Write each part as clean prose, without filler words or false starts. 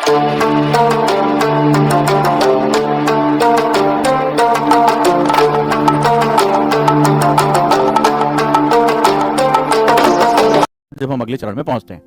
जब हम अगले चरण में पहुंचते हैं,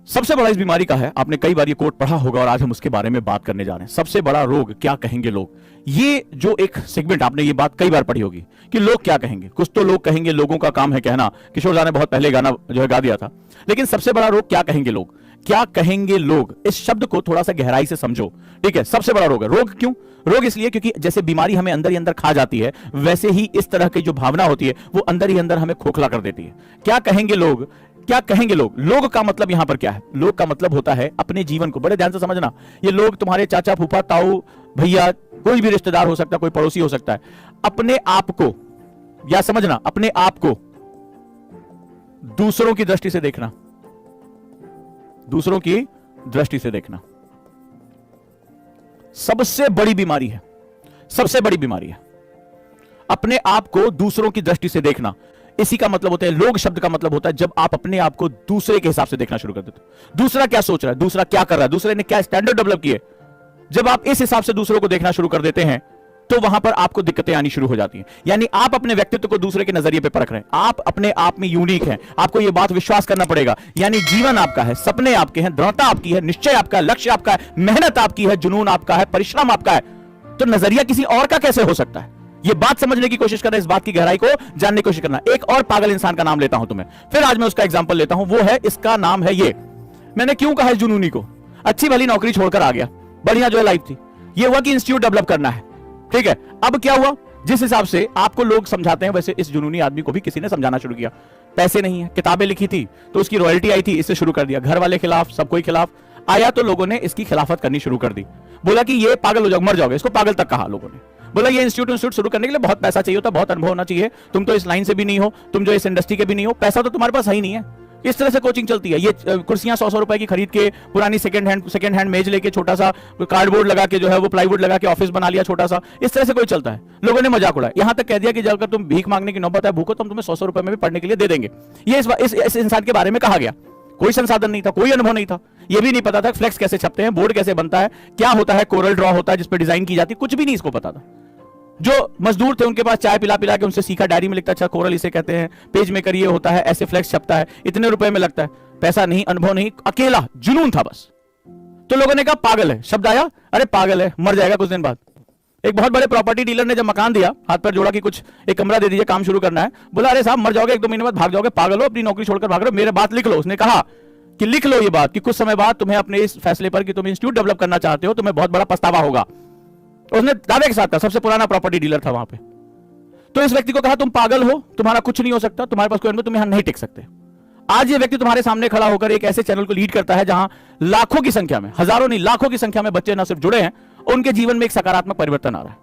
सबसे बड़ा इस बीमारी का है, आपने कई बार ये कोट पढ़ा होगा और आज हम उसके बारे में बात करने जा रहे हैं। सबसे बड़ा रोग क्या कहेंगे लोग। ये जो एक सेगमेंट, आपने ये बात कई बार पढ़ी होगी कि लोग क्या कहेंगे। कुछ तो लोग कहेंगे, लोगों का काम है कहना। किशोर दा ने बहुत पहले गाना जो है गा दिया था। लेकिन सबसे बड़ा रोग क्या कहेंगे लोग, क्या कहेंगे लोग, इस शब्द को थोड़ा सा गहराई से समझो। ठीक है, सबसे बड़ा रोग है। रोग क्यों? रोग इसलिए क्योंकि जैसे बीमारी हमें अंदर ही अंदर खा जाती है, वैसे ही इस तरह की जो भावना होती है वो अंदर ही अंदर हमें खोखला कर देती है। क्या कहेंगे लोग, क्या कहेंगे लोग। लोग का मतलब यहां पर क्या है? लोग का मतलब होता है अपने जीवन को, बड़े ध्यान से समझना। ये लोग तुम्हारे चाचा, फूफा, ताऊ, भैया, कोई भी रिश्तेदार हो सकता है, कोई पड़ोसी हो सकता है। अपने आप को, या समझना, अपने आप को दूसरों की दृष्टि से देखना, दूसरों की दृष्टि से देखना सबसे बड़ी बीमारी है। सबसे बड़ी बीमारी है अपने आप को दूसरों की दृष्टि से देखना। इसी का मतलब होता है, लोग शब्द का मतलब होता है जब आप अपने आप को दूसरे के हिसाब से देखना शुरू कर देते हो। दूसरा क्या सोच रहा है, दूसरा क्या कर रहा है, दूसरे ने क्या स्टैंडर्ड डेवलप किए, जब आप इस हिसाब से दूसरों को देखना शुरू कर देते हैं तो वहां पर आपको दिक्कतें आनी शुरू हो जाती हैं। यानी आप अपने व्यक्तित्व को दूसरे के नजरिए पे परख रहे हैं। आप अपने आप में यूनिक हैं, आपको यह बात विश्वास करना पड़ेगा। यानी जीवन आपका है, सपने आपके हैं, दृढ़ता आपकी है, निश्चय आपका है, लक्ष्य आपका है, मेहनत आपकी है, जुनून आपका है, परिश्रम आपका है। तो नजरिया किसी और का कैसे हो सकता है? ये बात समझने की कोशिश करना, इस बात की गहराई को जानने की कोशिश करना। एक और पागल इंसान का नाम लेता हूं तुम्हें, फिर आज मैं उसका एग्जांपल लेता हूं। वो है, इसका नाम है ये, मैंने क्यों कहा है जुनूनी को। अच्छी भली नौकरी छोड़कर आ गया, बढ़िया जो है लाइफ थी, ये हुआ कि इंस्टीट्यूट डेवलप करना है। ठीक है, अब क्या हुआ, जिस हिसाब से आपको लोग समझाते हैं वैसे इस जुनूनी आदमी को भी किसी ने समझाना शुरू किया। पैसे नहीं है, किताबें लिखी थी तो उसकी रॉयल्टी आई थी, इससे शुरू कर दिया। घर वाले खिलाफ, सब कोई खिलाफ आया तो लोगों ने इसकी खिलाफत करनी शुरू कर दी। बोला कि ये पागल हो जाओगे, मर जाओगे। इसको पागल तक कहा लोगों ने। बोला ये इंस्टीट्यूट शुरू करने के लिए बहुत पैसा चाहिए होता, बहुत अनुभव होना चाहिए, तुम तो इस लाइन से भी नहीं हो, तुम जो इस इंडस्ट्री के भी नहीं हो, पैसा तो तुम्हारे पास है ही नहीं है। इस तरह से कोचिंग चलती है। ये कुर्सियां 100-100 रुपए की खरीद के, पुरानी सेकंड हैंड मेज लेके, छोटा सा कार्डबोर्ड लगा के, जो है वो प्लाईवुड लगा के ऑफिस बना लिया छोटा सा। इस तरह से कोई चलता है। लोगों ने मजाक उड़ाया, यहां तक कह दिया कि जब तुम भीख मांगने की नौबत है, भूखो, तो हम तुम्हें 100-100 रुपए में भी पढ़ने के लिए दे देंगे। ये इस इंसान के बारे में कहा गया। कोई संसाधन नहीं था, कोई अनुभव नहीं था, ये भी नहीं पता था फ्लेक्स कैसे छपते हैं, बोर्ड कैसे बनता है, क्या होता है, कोरल ड्रॉ होता है जिस पर डिजाइन की जाती है, कुछ भी नहीं इसको पता था। जो मजदूर थे उनके पास चाय पिला पिला के उनसे सीखा, डायरी में लिखता, अच्छा कोरल इसे कहते हैं, पेज मेकर ये होता है, ऐसे फ्लेक्स छपता है, इतने रुपए में लगता है। पैसा नहीं, अनुभव नहीं, अकेला जुनून था बस। तो लोगों ने कहा पागल है, शब्द आया, अरे पागल है, मर जाएगा कुछ दिन बाद। एक बहुत बड़े प्रॉपर्टी डीलर ने जब मकान दिया, हाथ पर जोड़ा कि कुछ एक कमरा दे दीजिए, काम शुरू करना है। बोला अरे साहब मर जाओगे, 1-2 महीने बाद भाग जाओगे, पागल हो, अपनी नौकरी छोड़कर भाग रहे हो, मेरे बात लिख लो। उसने कहा कि लिख लो ये बात कि कुछ समय बाद तुम्हें अपने इस फैसले पर कि तुम इंस्टीट्यूट डेवलप करना चाहते हो, तुम्हें बहुत बड़ा पछतावा होगा। उसने दावे के साथ कहा, सबसे पुराना प्रॉपर्टी डीलर था वहां पे। तो इस व्यक्ति को कहा तुम पागल हो, तुम्हारा कुछ नहीं हो सकता, तुम्हारे पास कोई अनुभव, तुम यहां नहीं टिक सकते। आज ये व्यक्ति तुम्हारे सामने खड़ा होकर एक ऐसे चैनल को लीड करता है जहां लाखों की संख्या में, हजारों नहीं लाखों की संख्या में बच्चे न सिर्फ जुड़े हैं, उनके जीवन में एक सकारात्मक परिवर्तन आ रहा है,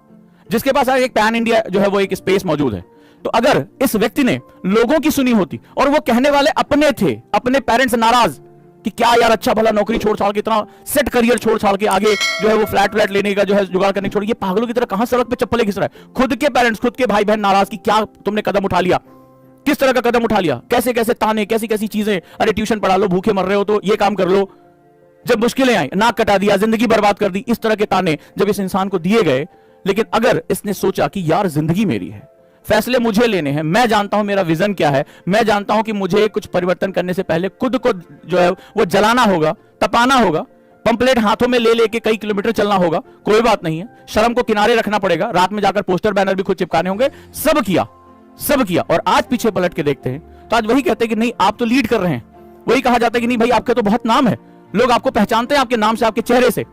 जिसके पास एक पैन इंडिया जो है वो एक स्पेस मौजूद है। तो अगर इस व्यक्ति ने लोगों की सुनी होती, और वो कहने वाले अपने थे, अपने पेरेंट्स नाराज कि क्या यार अच्छा भला नौकरी छोड़ छाड़ के, इतना सेट करियर छोड़ छाड़ के आगे जो है वो फ्लैट लेने का जो है जुगाड़ करने छोड़, ये पागलों की तरह कहां सड़क पे चप्पलें घिस रहा है। खुद के पेरेंट्स, खुद के भाई बहन नाराज कि क्या तुमने कदम उठा लिया, किस तरह का कदम उठा लिया, कैसे कैसे ताने, कैसी कैसी चीजें, अरे ट्यूशन पढ़ा लो, भूखे मर रहे हो तो ये काम कर लो, जब मुश्किलें आई नाक कटा दिया, जिंदगी बर्बाद कर दी। इस तरह के ताने जब इस इंसान को दिए गए, लेकिन अगर इसने सोचा कि यार जिंदगी मेरी है, फैसले मुझे लेने हैं, मैं जानता हूं मेरा विजन क्या है, मैं जानता हूं कि मुझे कुछ परिवर्तन करने से पहले खुद को जो है वो जलाना होगा, तपाना होगा, पंपलेट हाथों में ले लेके कई किलोमीटर चलना होगा, कोई बात नहीं है, शर्म को किनारे रखना पड़ेगा, रात में जाकर पोस्टर बैनर भी खुद चिपकाने होंगे, सब किया। और आज पीछे पलट के देखते हैं तो आज वही कहते हैं कि नहीं आप तो लीड कर रहे हैं, वही कहा जाता है कि नहीं भाई आपका तो बहुत नाम है, लोग आपको पहचानते हैं आपके नाम से, आपके चेहरे से।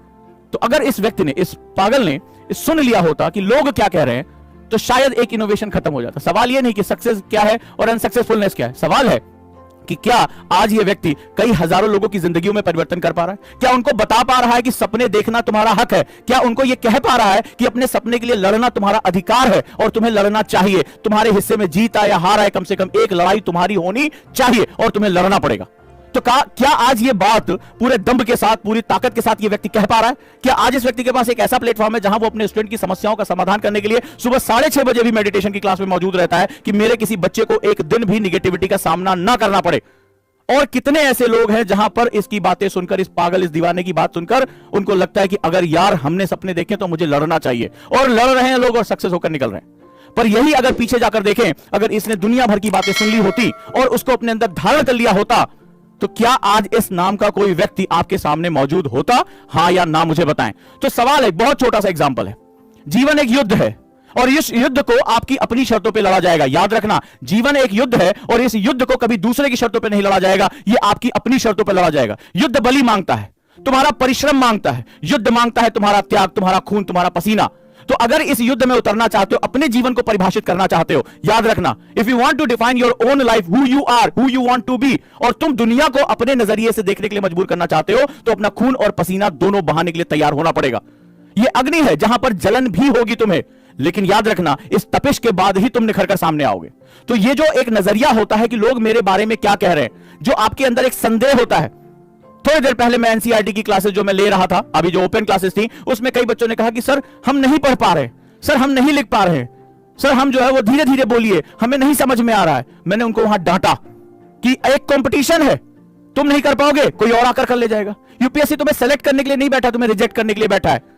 तो अगर इस व्यक्ति ने, इस पागल ने सुन लिया होता कि लोग क्या कह रहे हैं, तो शायद एक इनोवेशन खत्म हो जाता। सवाल यह नहीं कि सक्सेस क्या है और अनसक्सेसफुलनेस क्या है, सवाल है कि क्या आज ये व्यक्ति कई हजारों लोगों की जिंदगियों में परिवर्तन कर पा रहा है, क्या उनको बता पा रहा है कि सपने देखना तुम्हारा हक है, क्या उनको यह कह पा रहा है कि अपने सपने के लिए लड़ना तुम्हारा अधिकार है और तुम्हें लड़ना चाहिए, तुम्हारे हिस्से में जीत आए या हार आए, कम से कम एक लड़ाई तुम्हारी होनी चाहिए और तुम्हें लड़ना पड़ेगा। तो क्या आज ये बात पूरे दम्भ के साथ, पूरी ताकत के साथ ये व्यक्ति कह पा रहा है? क्या आज इस व्यक्ति के पास एक ऐसा प्लेटफॉर्म है जहां वो अपने स्टूडेंट की समस्याओं का समाधान करने के लिए सुबह 6:30 बजे भी मेडिटेशन की क्लास में मौजूद रहता है कि मेरे किसी बच्चे को एक दिन भी निगेटिविटी का सामना ना करना पड़े? और कितने ऐसे लोग हैं जहां पर इसकी बातें सुनकर, इस पागल, इस दीवाने की बात सुनकर उनको लगता है कि अगर यार हमने सपने देखे तो मुझे लड़ना चाहिए, और लड़ रहे हैं लोग और सक्सेस होकर निकल रहे हैं। पर यही अगर पीछे जाकर देखें, अगर इसने दुनिया भर की बातें सुन ली होती और उसको अपने अंदर धारण कर लिया होता, तो क्या आज इस नाम का कोई व्यक्ति आपके सामने मौजूद होता? हां या ना मुझे बताएं। तो सवाल एक बहुत छोटा सा एग्जांपल है। जीवन एक युद्ध है और इस युद्ध को आपकी अपनी शर्तों पे लड़ा जाएगा। याद रखना, जीवन एक युद्ध है और इस युद्ध को कभी दूसरे की शर्तों पे नहीं लड़ा जाएगा, ये आपकी अपनी शर्तों पे लड़ा जाएगा। युद्ध बलि मांगता है, तुम्हारा परिश्रम मांगता है, युद्ध मांगता है तुम्हारा त्याग, तुम्हारा खून, तुम्हारा पसीना। तो अगर इस युद्ध में उतरना चाहते हो, अपने जीवन को परिभाषित करना चाहते हो, याद रखना, if you want to define your own life, who you are, who you want to be, और तुम दुनिया को अपने नजरिए से देखने के लिए मजबूर करना चाहते हो, तो अपना खून और पसीना दोनों बहाने के लिए तैयार होना पड़ेगा। यह अग्नि है जहां पर जलन भी होगी तुम्हें, लेकिन याद रखना, इस तपिश के बाद ही तुम निखर कर सामने आओगे। तो ये जो एक नजरिया होता है कि लोग मेरे बारे में क्या कह रहे हैं, जो आपके अंदर एक संदेह होता है। थोड़ी देर पहले मैं एनसीईआरटी की क्लासेस जो मैं ले रहा था, अभी जो ओपन क्लासेस थी, उसमें कई बच्चों ने कहा कि सर हम नहीं पढ़ पा रहे, सर हम नहीं लिख पा रहे, सर हम जो है वो धीरे धीरे बोलिए, हमें नहीं समझ में आ रहा है। मैंने उनको वहां डांटा कि एक कंपटीशन है, तुम नहीं कर पाओगे, कोई और आकर कर ले जाएगा। यूपीएससी तुम्हें सेलेक्ट करने के लिए नहीं बैठा, तुम्हें रिजेक्ट करने के लिए बैठा है।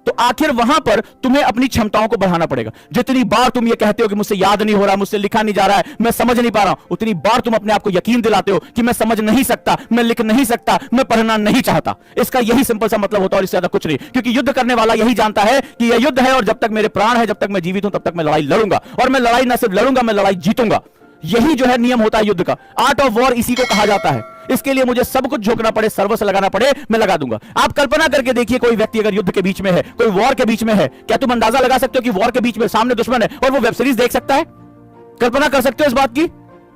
तो आखिर वहां पर तुम्हें अपनी क्षमताओं को बढ़ाना पड़ेगा। जितनी बार तुम ये कहते हो कि मुझसे याद नहीं हो रहा, मुझसे लिखा नहीं जा रहा है, मैं समझ नहीं पा रहा हूं, उतनी बार तुम अपने आप को यकीन दिलाते हो कि मैं समझ नहीं सकता, मैं लिख नहीं सकता, मैं पढ़ना नहीं चाहता। इसका यही सिंपल सा मतलब होता है और इससे ज्यादा कुछ नहीं। क्योंकि युद्ध करने वाला यही जानता है कि यह युद्ध है और जब तक मेरे प्राण है, जब तक मैं जीवित हूं, तब तक मैं लड़ाई लड़ूंगा। और मैं लड़ाई ना सिर्फ लड़ूंगा, मैं लड़ाई जीतूंगा। यही जो है नियम होता है युद्ध का। आर्ट ऑफ वॉर इसी को कहा जाता है। इसके लिए मुझे सब कुछ झोंकना पड़े, सर्वस्व लगाना पड़े, मैं लगा दूंगा। आप कल्पना करके देखिए, कोई व्यक्ति अगर युद्ध के बीच में है, कोई वॉर के बीच में है, क्या तुम अंदाजा लगा सकते हो कि वॉर के बीच में सामने दुश्मन है और वो वेब सीरीज देख सकता है? कल्पना कर सकते हो इस बात की?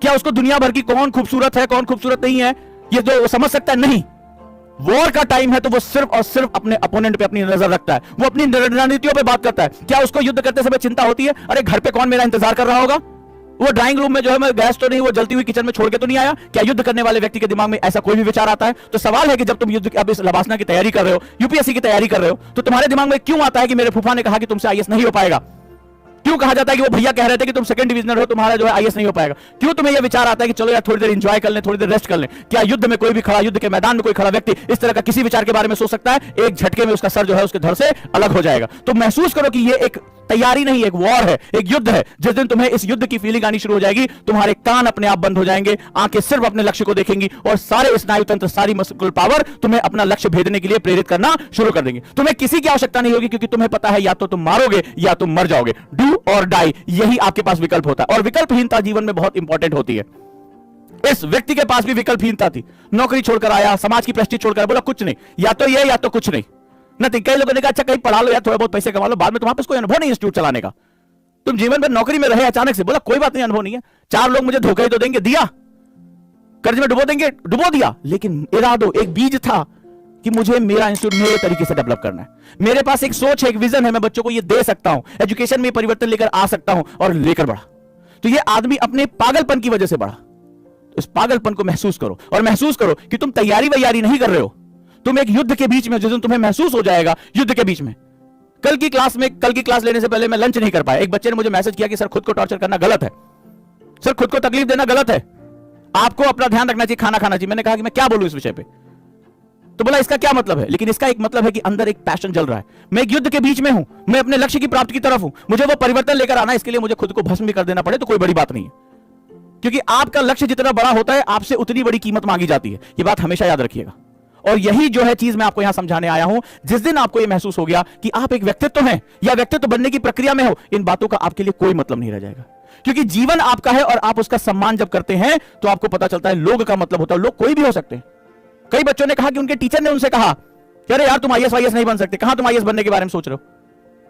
क्या उसको दुनिया भर की कौन खूबसूरत है, कौन खूबसूरत नहीं है, ये जो समझ सकता है? नहीं। वॉर का टाइम है तो वो सिर्फ और सिर्फ अपने अपोनेंट पे अपनी नजर रखता है, वो अपनी रणनीतियों पे बात करता है। क्या उसको युद्ध करते समय चिंता होती है, अरे घर पे कौन मेरा इंतजार कर रहा होगा, वो ड्राइंग रूम में जो है मैं गैस तो नहीं, वो जलती हुई किचन में छोड़ के तो नहीं आया? क्या युद्ध करने वाले व्यक्ति के दिमाग में ऐसा कोई भी विचार आता है? तो सवाल है कि जब तुम युद्ध अब इस लबासना की तैयारी कर रहे हो, यूपीएससी की तैयारी कर रहे हो, तो तुम्हारे दिमाग में क्यों आता है कि मेरे फूफा ने कहा कि तुमसे आईएएस नहीं हो पाएगा? क्यों कहा जाता है कि वो भैया कह रहे थे कि तुम सेकंड डिविजनर हो, तुम्हारा जो है आईएएस नहीं हो पाएगा? क्यों तुम्हें यह विचार आता है कि चलो यार थोड़ी देर एंजॉय कर लें, थोड़ी देर रेस्ट कर लें? क्या युद्ध में कोई भी खड़ा, युद्ध के मैदान में कोई खड़ा व्यक्ति इस तरह का किसी विचार के बारे में सोच सकता है? एक झटके में उसका सर जो है उसके धड़ से अलग हो जाएगा। तो महसूस करो कि ये एक तैयारी नहीं, एक वॉर है, एक युद्ध है। जिस दिन तुम्हें इस युद्ध की फीलिंग आनी शुरू हो जाएगी, तुम्हारे कान अपने आप बंद हो जाएंगे, आंखें सिर्फ अपने लक्ष्य को देखेंगी और सारे स्नायु तंत्र, सारी मस्कुलर पावर तुम्हें अपना लक्ष्य भेदने के लिए प्रेरित करना शुरू कर देंगे। तुम्हें किसी की आवश्यकता नहीं होगी, क्योंकि तुम्हें पता है या तो तुम मारोगे या तुम मर जाओगे। डू और डाई, यही आपके पास विकल्प होता है। और विकल्पहीनता जीवन में बहुत इंपॉर्टेंट होती है। इस व्यक्ति के पास भी विकल्पहीनता थी। नौकरी छोड़कर आया, समाज की प्रेस्टीज छोड़कर, बोला कुछ नहीं, या तो ये या तो कुछ नहीं। कई लोगों ने कहा अच्छा कहीं पढ़ा लो यार, थोड़ा बहुत पैसे कमा लो, बाद में तुम्हारे पास कोई अनुभव नहीं इंस्टीट्यूट चलाने का, तुम जीवन में नौकरी में रहे अचानक से, बोला कोई बात नहीं, अनुभव नहीं है, 4 लोग मुझे धोखा ही तो देंगे, दिया, कर्ज में डुबो देंगे, डुबो दिया। लेकिन इरादो, एक बीज था कि मुझे मेरा इंस्टीट्यूट मेरे तरीके से डेवलप करना है, मेरे पास एक सोच है, एक विजन है, मैं बच्चों को ये दे सकता हूं, एजुकेशन में परिवर्तन लेकर आ सकता हूं, और लेकर बढ़ा। तो ये आदमी अपने पागलपन की वजह से बढ़ा। इस पागलपन को महसूस करो और महसूस करो कि तुम तैयारी वैयारी नहीं कर रहे हो, तुम एक युद्ध के बीच में, जिस दिन तुम्हें महसूस हो जाएगा युद्ध के बीच में। कल की क्लास लेने से पहले मैं लंच नहीं कर पाया। एक बच्चे ने मुझे मैसेज किया कि सर खुद को टॉर्चर करना गलत है, सर खुद को तकलीफ देना गलत है, आपको अपना ध्यान रखना चाहिए, खाना खाना चाहिए। मैंने कहा कि मैं क्या बोलूं इस विषय पे? तो बोला इसका क्या मतलब है? लेकिन इसका एक मतलब है कि अंदर एक पैशन जल रहा है, मैं एक युद्ध के बीच में हूं, मैं अपने लक्ष्य की प्राप्ति की तरफ हूं, मुझे वो परिवर्तन लेकर आना, इसके लिए मुझे खुद को भस्म भी कर देना पड़े तो कोई बड़ी बात नहीं है। क्योंकि आपका लक्ष्य जितना बड़ा होता है, आपसे उतनी बड़ी कीमत मांगी जाती है। ये बात हमेशा याद रखिएगा। और यही जो है चीज मैं आपको यहां समझाने आया हूं। जिस दिन आपको यह महसूस हो गया कि आप एक व्यक्तित्व हैं या व्यक्तित्व बनने की प्रक्रिया में हो, इन बातों का आपके लिए कोई मतलब नहीं रह जाएगा। क्योंकि जीवन आपका है और आप उसका सम्मान जब करते हैं तो आपको पता चलता है लोग का मतलब होता है, लोग कोई भी हो सकते हैं। कई बच्चों ने कहा कि उनके टीचर ने उनसे कहा कि अरे यार तुम आईएएस वाईएएस नहीं बन सकते, कहां तुम आईएएस बनने के बारे में सोच रहे हो?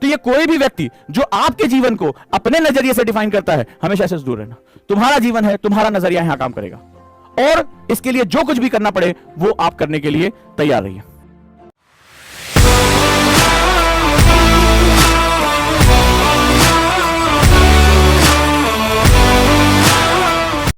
तो ये कोई भी व्यक्ति जो आपके जीवन को अपने नजरिए से डिफाइन करता है, हमेशा से दूर रहना। तुम्हारा जीवन है, तुम्हारा नजरिया यहां काम करेगा, और इसके लिए जो कुछ भी करना पड़े वो आप करने के लिए तैयार रहिए।